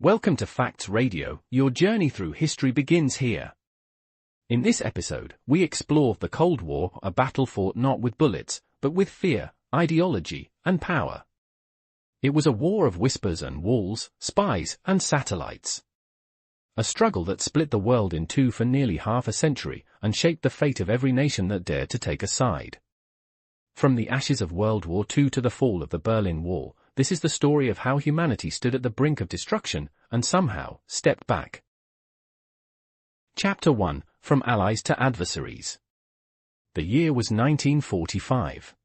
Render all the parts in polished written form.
Welcome to Facts Radio, your journey through history begins here. In this episode, we explore the Cold War, a battle fought not with bullets, but with fear, ideology, and power. It was a war of whispers and walls, spies, and satellites. A struggle that split the world in two for nearly half a century and shaped the fate of every nation that dared to take a side. From the ashes of World War II to the fall of the Berlin Wall, this is the story of how humanity stood at the brink of destruction and somehow stepped back. Chapter 1, From Allies to Adversaries. The year was 1945.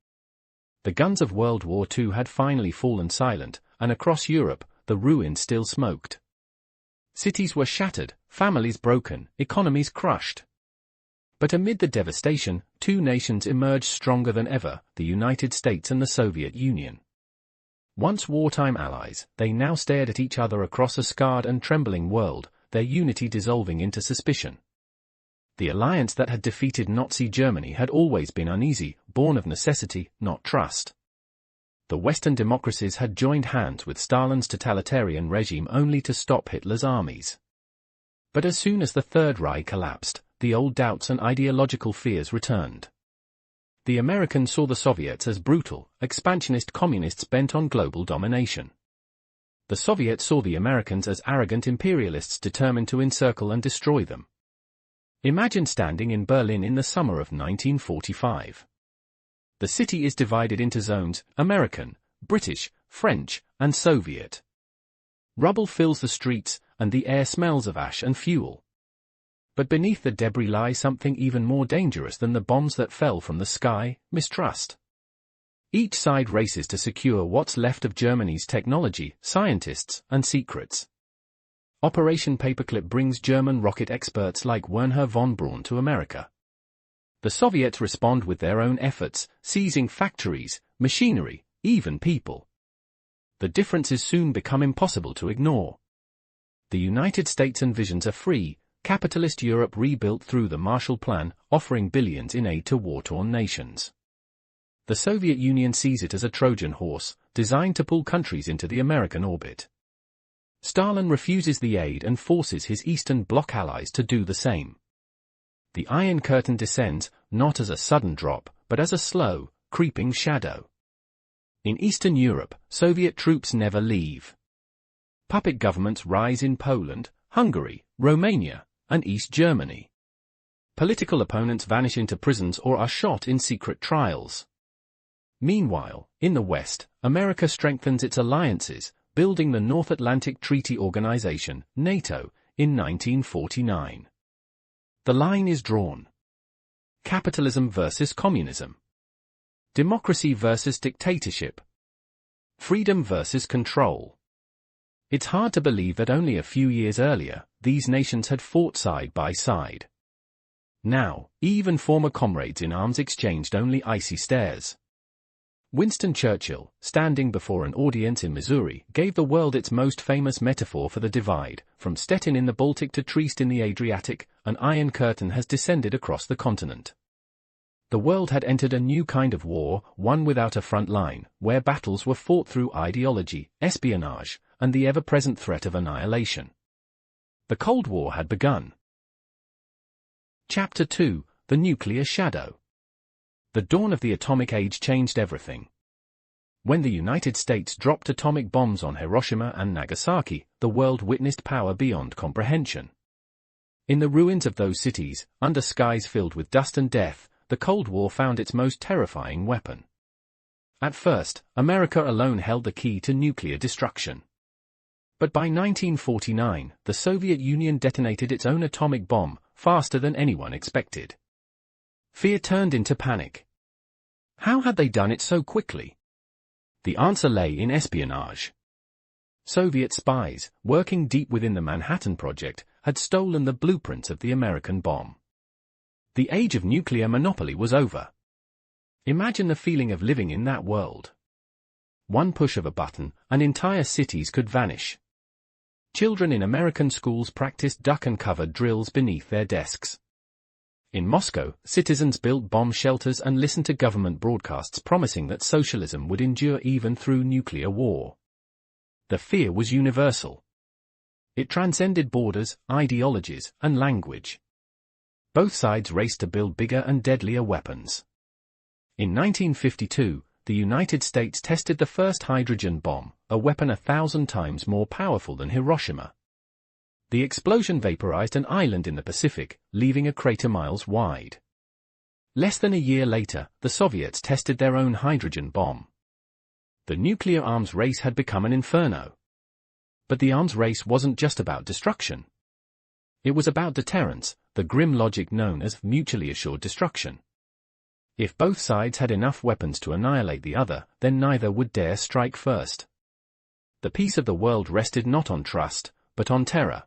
The guns of World War II had finally fallen silent, and across Europe, the ruins still smoked. Cities were shattered, families broken, economies crushed. But amid the devastation, two nations emerged stronger than ever, the United States and the Soviet Union. Once wartime allies, they now stared at each other across a scarred and trembling world, their unity dissolving into suspicion. The alliance that had defeated Nazi Germany had always been uneasy, born of necessity, not trust. The Western democracies had joined hands with Stalin's totalitarian regime only to stop Hitler's armies. But as soon as the Third Reich collapsed, the old doubts and ideological fears returned. The Americans saw the Soviets as brutal, expansionist communists bent on global domination. The Soviets saw the Americans as arrogant imperialists determined to encircle and destroy them. Imagine standing in Berlin in the summer of 1945. The city is divided into zones: American, British, French, and Soviet. Rubble fills the streets, and the air smells of ash and fuel. But beneath the debris lies something even more dangerous than the bombs that fell from the sky: mistrust. Each side races to secure what's left of Germany's technology, scientists, and secrets. Operation Paperclip brings German rocket experts like Wernher von Braun to America. The Soviets respond with their own efforts, seizing factories, machinery, even people. The differences soon become impossible to ignore. The United States envisions a free, capitalist Europe rebuilt through the Marshall Plan, offering billions in aid to war-torn nations. The Soviet Union sees it as a Trojan horse, designed to pull countries into the American orbit. Stalin refuses the aid and forces his Eastern Bloc allies to do the same. The Iron Curtain descends, not as a sudden drop, but as a slow, creeping shadow. In Eastern Europe, Soviet troops never leave. Puppet governments rise in Poland, Hungary, Romania, and East Germany. Political opponents vanish into prisons or are shot in secret trials. Meanwhile, in the West, America strengthens its alliances, building the North Atlantic Treaty Organization, NATO, in 1949. The line is drawn. Capitalism versus communism. Democracy versus dictatorship. Freedom versus control. It's hard to believe that only a few years earlier, these nations had fought side by side. Now, even former comrades in arms exchanged only icy stares. Winston Churchill, standing before an audience in Missouri, gave the world its most famous metaphor for the divide: from Stettin in the Baltic to Trieste in the Adriatic, an iron curtain has descended across the continent. The world had entered a new kind of war, one without a front line, where battles were fought through ideology, espionage, and the ever-present threat of annihilation. The Cold War had begun. Chapter 2, The Nuclear Shadow. The dawn of the atomic age changed everything. When the United States dropped atomic bombs on Hiroshima and Nagasaki, the world witnessed power beyond comprehension. In the ruins of those cities, under skies filled with dust and death, the Cold War found its most terrifying weapon. At first, America alone held the key to nuclear destruction. But by 1949, the Soviet Union detonated its own atomic bomb, faster than anyone expected. Fear turned into panic. How had they done it so quickly? The answer lay in espionage. Soviet spies, working deep within the Manhattan Project, had stolen the blueprints of the American bomb. The age of nuclear monopoly was over. Imagine the feeling of living in that world. One push of a button, and entire cities could vanish. Children in American schools practiced duck-and-cover drills beneath their desks. In Moscow, citizens built bomb shelters and listened to government broadcasts promising that socialism would endure even through nuclear war. The fear was universal. It transcended borders, ideologies, and language. Both sides raced to build bigger and deadlier weapons. In 1952, the United States tested the first hydrogen bomb, a weapon 1,000 times more powerful than Hiroshima. The explosion vaporized an island in the Pacific, leaving a crater miles wide. Less than a year later, the Soviets tested their own hydrogen bomb. The nuclear arms race had become an inferno. But the arms race wasn't just about destruction. It was about deterrence, the grim logic known as mutually assured destruction. If both sides had enough weapons to annihilate the other, then neither would dare strike first. The peace of the world rested not on trust, but on terror.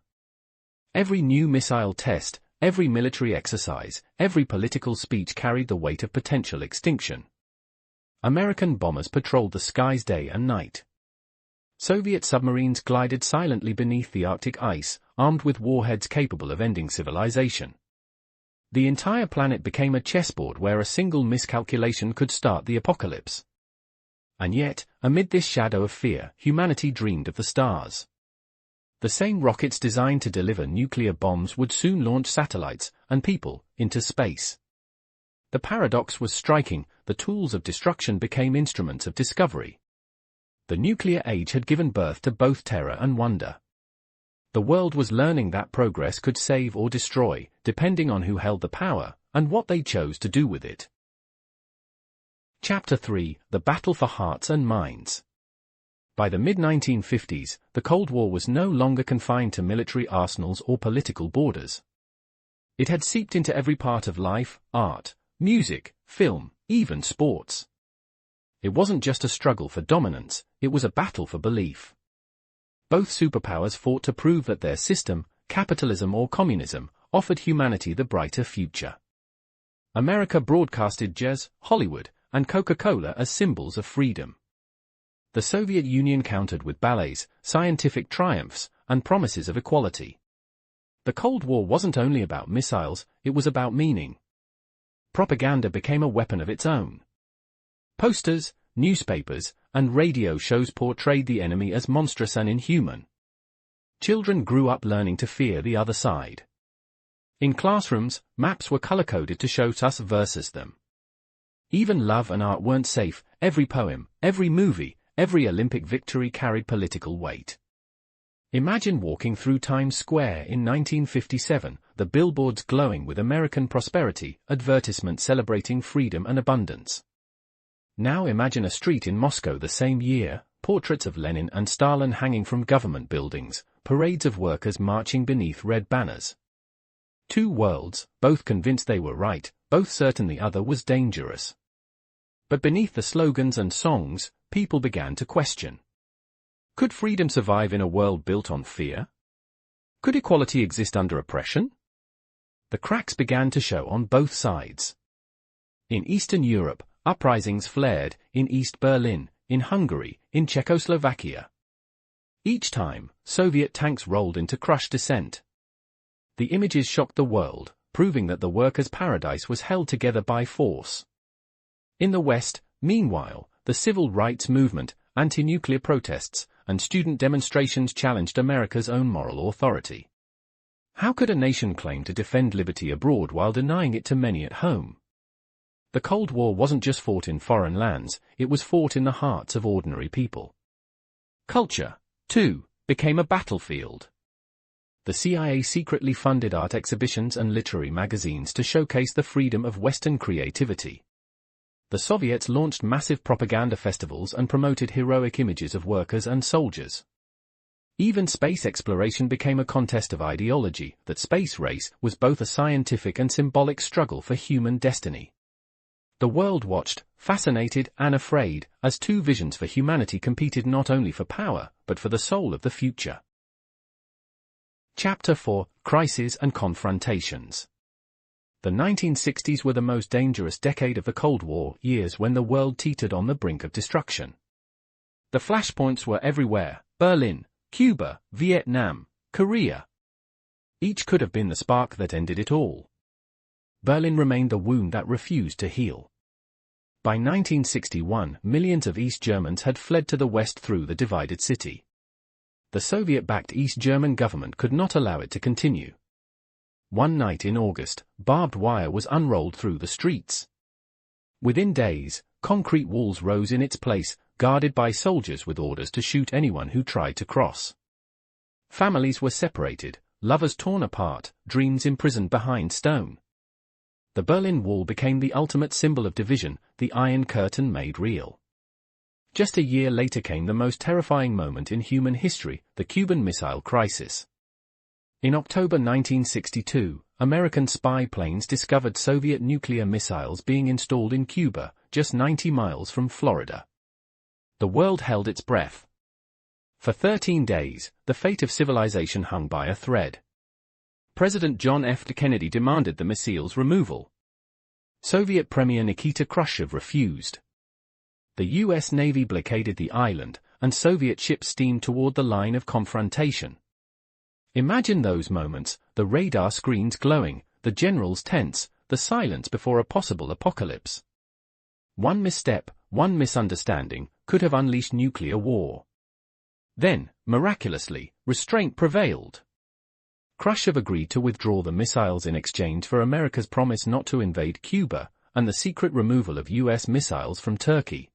Every new missile test, every military exercise, every political speech carried the weight of potential extinction. American bombers patrolled the skies day and night. Soviet submarines glided silently beneath the Arctic ice, armed with warheads capable of ending civilization. The entire planet became a chessboard where a single miscalculation could start the apocalypse. And yet, amid this shadow of fear, humanity dreamed of the stars. The same rockets designed to deliver nuclear bombs would soon launch satellites, and people, into space. The paradox was striking: the tools of destruction became instruments of discovery. The nuclear age had given birth to both terror and wonder. The world was learning that progress could save or destroy, depending on who held the power, and what they chose to do with it. Chapter 3: The Battle for Hearts and Minds. By the mid-1950s, the Cold War was no longer confined to military arsenals or political borders. It had seeped into every part of life: art, music, film, even sports. It wasn't just a struggle for dominance, it was a battle for belief. Both superpowers fought to prove that their system, capitalism or communism, offered humanity the brighter future. America broadcasted jazz, Hollywood, and Coca-Cola as symbols of freedom. The Soviet Union countered with ballets, scientific triumphs, and promises of equality. The Cold War wasn't only about missiles, it was about meaning. Propaganda became a weapon of its own. Posters, newspapers, and radio shows portrayed the enemy as monstrous and inhuman. Children grew up learning to fear the other side. In classrooms, maps were color-coded to show us versus them. Even love and art weren't safe. Every poem, every movie, every Olympic victory carried political weight. Imagine walking through Times Square in 1957, the billboards glowing with American prosperity, advertisements celebrating freedom and abundance. Now imagine a street in Moscow the same year, portraits of Lenin and Stalin hanging from government buildings, parades of workers marching beneath red banners. Two worlds, both convinced they were right, both certain the other was dangerous. But beneath the slogans and songs, people began to question. Could freedom survive in a world built on fear? Could equality exist under oppression? The cracks began to show on both sides. In Eastern Europe, uprisings flared, in East Berlin, in Hungary, in Czechoslovakia. Each time, Soviet tanks rolled in to crush dissent. The images shocked the world, proving that the workers' paradise was held together by force. In the West, meanwhile, the civil rights movement, anti-nuclear protests, and student demonstrations challenged America's own moral authority. How could a nation claim to defend liberty abroad while denying it to many at home? The Cold War wasn't just fought in foreign lands, it was fought in the hearts of ordinary people. Culture, too, became a battlefield. The CIA secretly funded art exhibitions and literary magazines to showcase the freedom of Western creativity. The Soviets launched massive propaganda festivals and promoted heroic images of workers and soldiers. Even space exploration became a contest of ideology. That space race was both a scientific and symbolic struggle for human destiny. The world watched, fascinated and afraid, as two visions for humanity competed not only for power, but for the soul of the future. Chapter 4: Crises and Confrontations. The 1960s were the most dangerous decade of the Cold War, years when the world teetered on the brink of destruction. The flashpoints were everywhere: Berlin, Cuba, Vietnam, Korea. Each could have been the spark that ended it all. Berlin remained the wound that refused to heal. By 1961, millions of East Germans had fled to the west through the divided city. The Soviet-backed East German government could not allow it to continue. One night in August, barbed wire was unrolled through the streets. Within days, concrete walls rose in its place, guarded by soldiers with orders to shoot anyone who tried to cross. Families were separated, lovers torn apart, dreams imprisoned behind stone. The Berlin Wall became the ultimate symbol of division, the Iron Curtain made real. Just a year later came the most terrifying moment in human history, the Cuban Missile Crisis. In October 1962, American spy planes discovered Soviet nuclear missiles being installed in Cuba, just 90 miles from Florida. The world held its breath. For 13 days, the fate of civilization hung by a thread. President John F. Kennedy demanded the missiles' removal. Soviet Premier Nikita Khrushchev refused. The U.S. Navy blockaded the island, and Soviet ships steamed toward the line of confrontation. Imagine those moments, the radar screens glowing, the generals tense, the silence before a possible apocalypse. One misstep, one misunderstanding, could have unleashed nuclear war. Then, miraculously, restraint prevailed. Khrushchev agreed to withdraw the missiles in exchange for America's promise not to invade Cuba, and the secret removal of U.S. missiles from Turkey.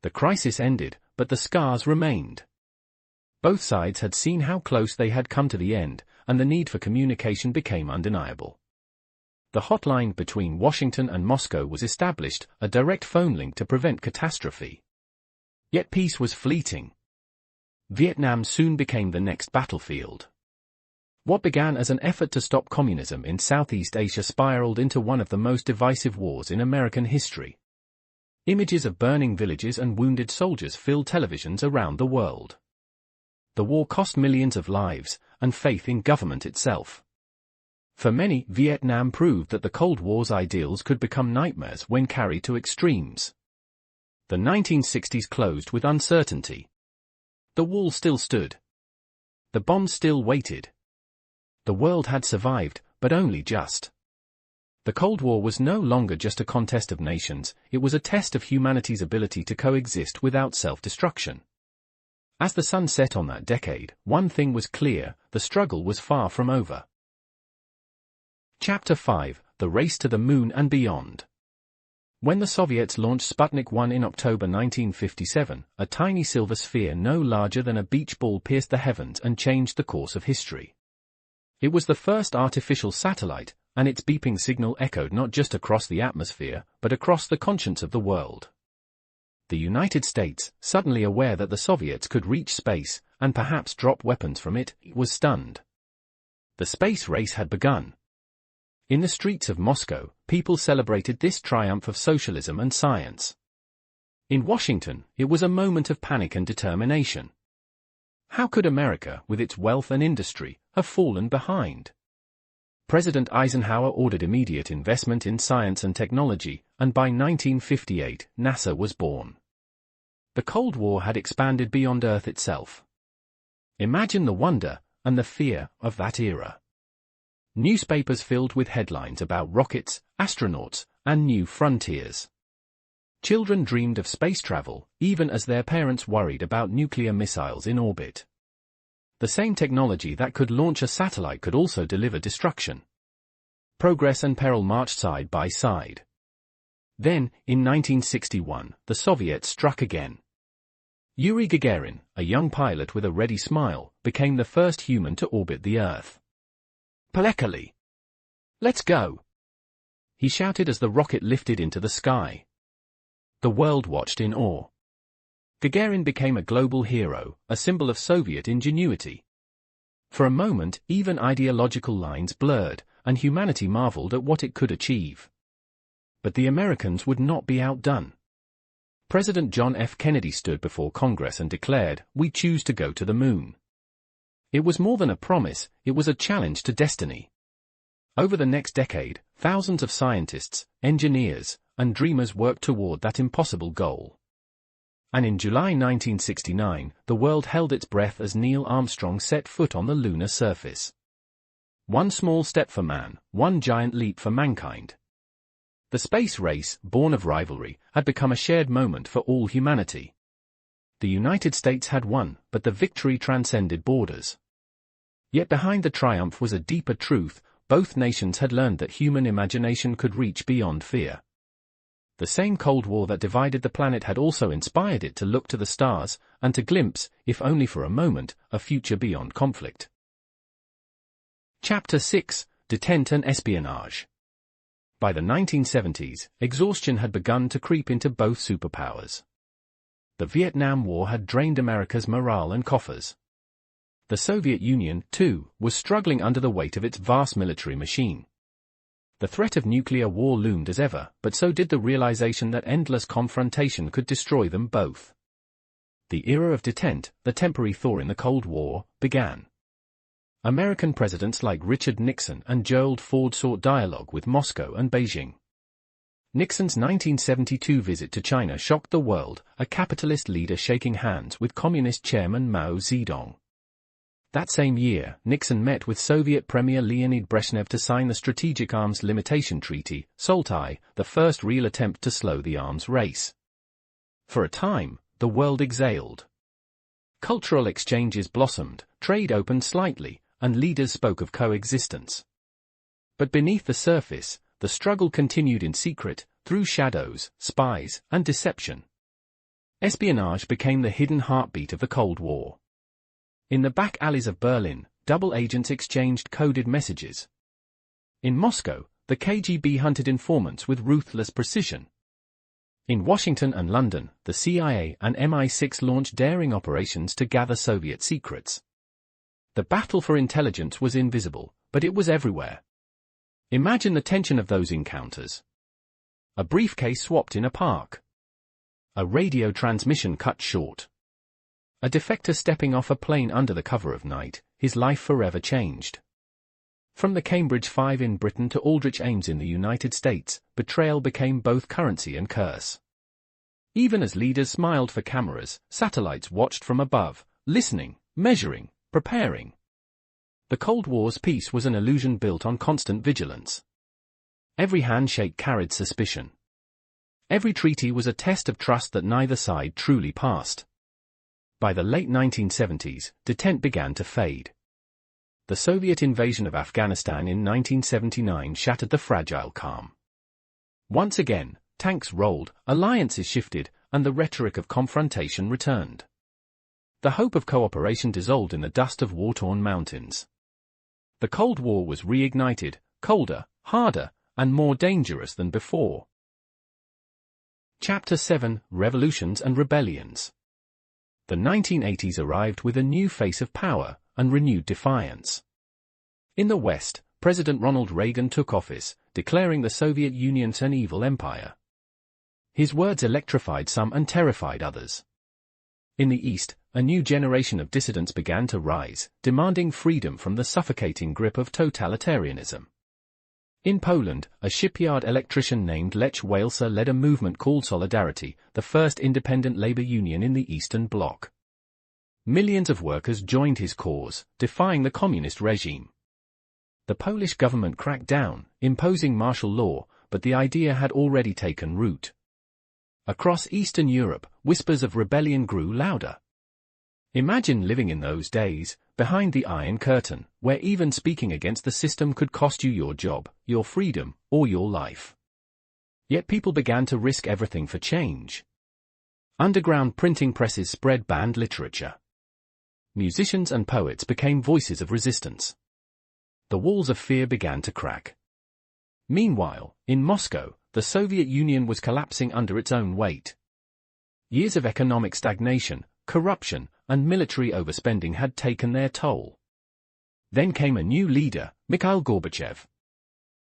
The crisis ended, but the scars remained. Both sides had seen how close they had come to the end, and the need for communication became undeniable. The hotline between Washington and Moscow was established, a direct phone link to prevent catastrophe. Yet peace was fleeting. Vietnam soon became the next battlefield. What began as an effort to stop communism in Southeast Asia spiraled into one of the most divisive wars in American history. Images of burning villages and wounded soldiers filled televisions around the world. The war cost millions of lives, and faith in government itself. For many, Vietnam proved that the Cold War's ideals could become nightmares when carried to extremes. The 1960s closed with uncertainty. The wall still stood. The bombs still waited. The world had survived, but only just. The Cold War was no longer just a contest of nations, it was a test of humanity's ability to coexist without self-destruction. As the sun set on that decade, one thing was clear, the struggle was far from over. Chapter 5, The Race to the Moon and Beyond. When the Soviets launched Sputnik 1 in October 1957, a tiny silver sphere no larger than a beach ball pierced the heavens and changed the course of history. It was the first artificial satellite, and its beeping signal echoed not just across the atmosphere, but across the conscience of the world. The United States, suddenly aware that the Soviets could reach space, and perhaps drop weapons from it, was stunned. The space race had begun. In the streets of Moscow, people celebrated this triumph of socialism and science. In Washington, it was a moment of panic and determination. How could America, with its wealth and industry, have fallen behind? President Eisenhower ordered immediate investment in science and technology, and by 1958, NASA was born. The Cold War had expanded beyond Earth itself. Imagine the wonder, and the fear, of that era. Newspapers filled with headlines about rockets, astronauts, and new frontiers. Children dreamed of space travel, even as their parents worried about nuclear missiles in orbit. The same technology that could launch a satellite could also deliver destruction. Progress and peril marched side by side. Then, in 1961, the Soviets struck again. Yuri Gagarin, a young pilot with a ready smile, became the first human to orbit the Earth. "Polekali! Let's go!" he shouted as the rocket lifted into the sky. The world watched in awe. Gagarin became a global hero, a symbol of Soviet ingenuity. For a moment, even ideological lines blurred, and humanity marveled at what it could achieve. But the Americans would not be outdone. President John F. Kennedy stood before Congress and declared, "We choose to go to the moon." It was more than a promise, it was a challenge to destiny. Over the next decade, thousands of scientists, engineers, and dreamers worked toward that impossible goal. And in July 1969, the world held its breath as Neil Armstrong set foot on the lunar surface. One small step for man, one giant leap for mankind. The space race, born of rivalry, had become a shared moment for all humanity. The United States had won, but the victory transcended borders. Yet behind the triumph was a deeper truth: both nations had learned that human imagination could reach beyond fear. The same Cold War that divided the planet had also inspired it to look to the stars, and to glimpse, if only for a moment, a future beyond conflict. Chapter 6: Detente and Espionage. By the 1970s, exhaustion had begun to creep into both superpowers. The Vietnam War had drained America's morale and coffers. The Soviet Union, too, was struggling under the weight of its vast military machine. The threat of nuclear war loomed as ever, but so did the realization that endless confrontation could destroy them both. The era of detente, the temporary thaw in the Cold War, began. American presidents like Richard Nixon and Gerald Ford sought dialogue with Moscow and Beijing. Nixon's 1972 visit to China shocked the world, a capitalist leader shaking hands with Communist chairman Mao Zedong. That same year, Nixon met with Soviet Premier Leonid Brezhnev to sign the Strategic Arms Limitation Treaty, SOLTI, the first real attempt to slow the arms race. For a time, the world exhaled. Cultural exchanges blossomed, trade opened slightly, and leaders spoke of coexistence. But beneath the surface, the struggle continued in secret, through shadows, spies, and deception. Espionage became the hidden heartbeat of the Cold War. In the back alleys of Berlin, double agents exchanged coded messages. In Moscow, the KGB hunted informants with ruthless precision. In Washington and London, the CIA and MI6 launched daring operations to gather Soviet secrets. The battle for intelligence was invisible, but it was everywhere. Imagine the tension of those encounters. A briefcase swapped in a park. A radio transmission cut short. A defector stepping off a plane under the cover of night, his life forever changed. From the Cambridge Five in Britain to Aldrich Ames in the United States, betrayal became both currency and curse. Even as leaders smiled for cameras, satellites watched from above, listening, measuring, preparing. The Cold War's peace was an illusion built on constant vigilance. Every handshake carried suspicion. Every treaty was a test of trust that neither side truly passed. By the late 1970s, detente began to fade. The Soviet invasion of Afghanistan in 1979 shattered the fragile calm. Once again, tanks rolled, alliances shifted, and the rhetoric of confrontation returned. The hope of cooperation dissolved in the dust of war-torn mountains. The Cold War was reignited, colder, harder, and more dangerous than before. Chapter 7: Revolutions and Rebellions. The 1980s arrived with a new face of power and renewed defiance. In the West, President Ronald Reagan took office, declaring the Soviet Union an evil empire. His words electrified some and terrified others. In the East, a new generation of dissidents began to rise, demanding freedom from the suffocating grip of totalitarianism. In Poland, a shipyard electrician named Lech Walesa led a movement called Solidarity, the first independent labor union in the Eastern Bloc. Millions of workers joined his cause, defying the communist regime. The Polish government cracked down, imposing martial law, but the idea had already taken root. Across Eastern Europe, whispers of rebellion grew louder. Imagine living in those days, behind the Iron Curtain, where even speaking against the system could cost you your job, your freedom, or your life. Yet people began to risk everything for change. Underground printing presses spread banned literature. Musicians and poets became voices of resistance. The walls of fear began to crack. Meanwhile, in Moscow, the Soviet Union was collapsing under its own weight. Years of economic stagnation, corruption, and military overspending had taken their toll. Then came a new leader, Mikhail Gorbachev.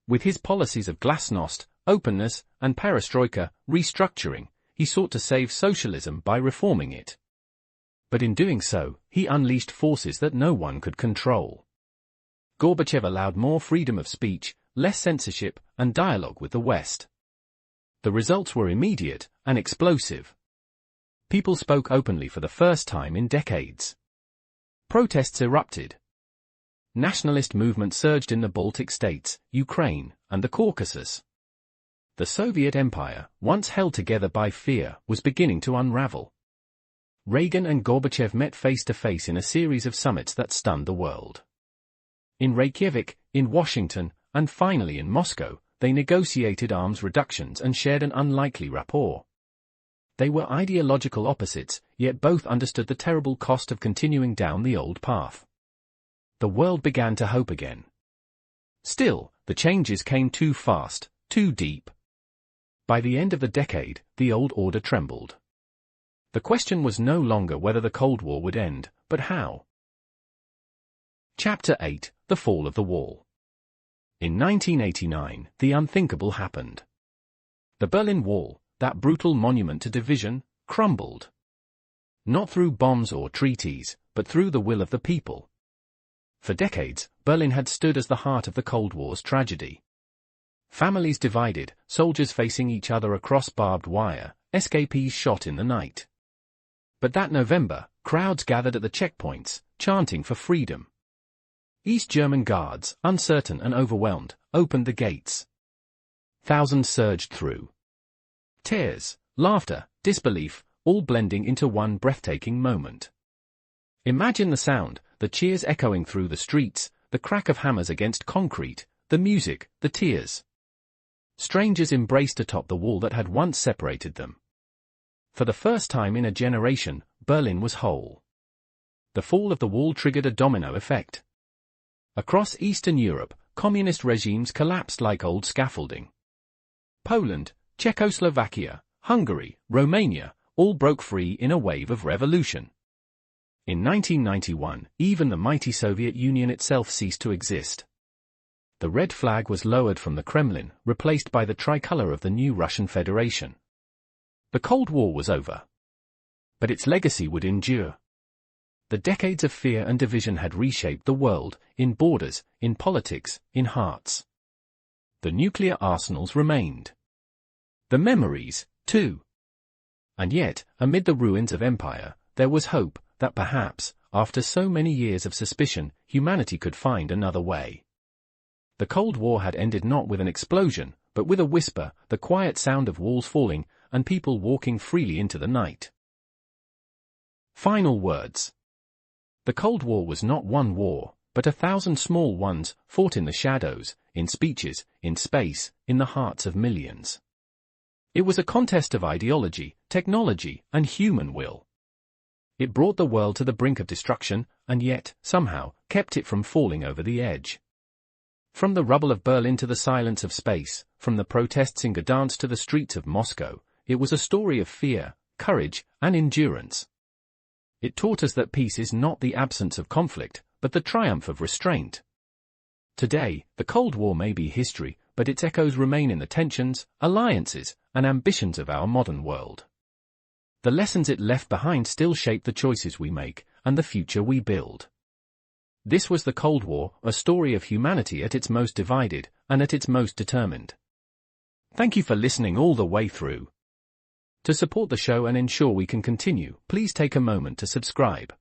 With his policies of glasnost, openness, and perestroika, restructuring, he sought to save socialism by reforming it. But in doing so, he unleashed forces that no one could control. Gorbachev allowed more freedom of speech, less censorship, and dialogue with the West. The results were immediate and explosive. People spoke openly for the first time in decades. Protests erupted. Nationalist movements surged in the Baltic states, Ukraine, and the Caucasus. The Soviet Empire, once held together by fear, was beginning to unravel. Reagan and Gorbachev met face-to-face in a series of summits that stunned the world. In Reykjavik, in Washington, and finally in Moscow, they negotiated arms reductions and shared an unlikely rapport. They were ideological opposites, yet both understood the terrible cost of continuing down the old path. The world began to hope again. Still, the changes came too fast, too deep. By the end of the decade, the old order trembled. The question was no longer whether the Cold War would end, but how. Chapter 8: The Fall of the Wall. In 1989, the unthinkable happened. The Berlin Wall, that brutal monument to division, crumbled. Not through bombs or treaties, but through the will of the people. For decades, Berlin had stood as the heart of the Cold War's tragedy. Families divided, soldiers facing each other across barbed wire, escapees shot in the night. But that November, crowds gathered at the checkpoints, chanting for freedom. East German guards, uncertain and overwhelmed, opened the gates. Thousands surged through. Tears, laughter, disbelief, all blending into one breathtaking moment. Imagine the sound, the cheers echoing through the streets, the crack of hammers against concrete, the music, the tears. Strangers embraced atop the wall that had once separated them. For the first time in a generation, Berlin was whole. The fall of the wall triggered a domino effect. Across Eastern Europe, communist regimes collapsed like old scaffolding. Poland, Czechoslovakia, Hungary, Romania, all broke free in a wave of revolution. In 1991, even the mighty Soviet Union itself ceased to exist. The red flag was lowered from the Kremlin, replaced by the tricolor of the new Russian Federation. The Cold War was over. But its legacy would endure. The decades of fear and division had reshaped the world, in borders, in politics, in hearts. The nuclear arsenals remained. The memories, too. And yet, amid the ruins of empire, there was hope that perhaps, after so many years of suspicion, humanity could find another way. The Cold War had ended not with an explosion, but with a whisper, the quiet sound of walls falling, and people walking freely into the night. Final words. The Cold War was not one war, but 1,000 small ones, fought in the shadows, in speeches, in space, in the hearts of millions. It was a contest of ideology, technology, and human will. It brought the world to the brink of destruction, and yet, somehow, kept it from falling over the edge. From the rubble of Berlin to the silence of space, from the protests in Gdansk to the streets of Moscow, it was a story of fear, courage, and endurance. It taught us that peace is not the absence of conflict, but the triumph of restraint. Today, the Cold War may be history, but its echoes remain in the tensions, alliances, and ambitions of our modern world. The lessons it left behind still shape the choices we make, and the future we build. This was the Cold War, a story of humanity at its most divided, and at its most determined. Thank you for listening all the way through. To support the show and ensure we can continue, please take a moment to subscribe.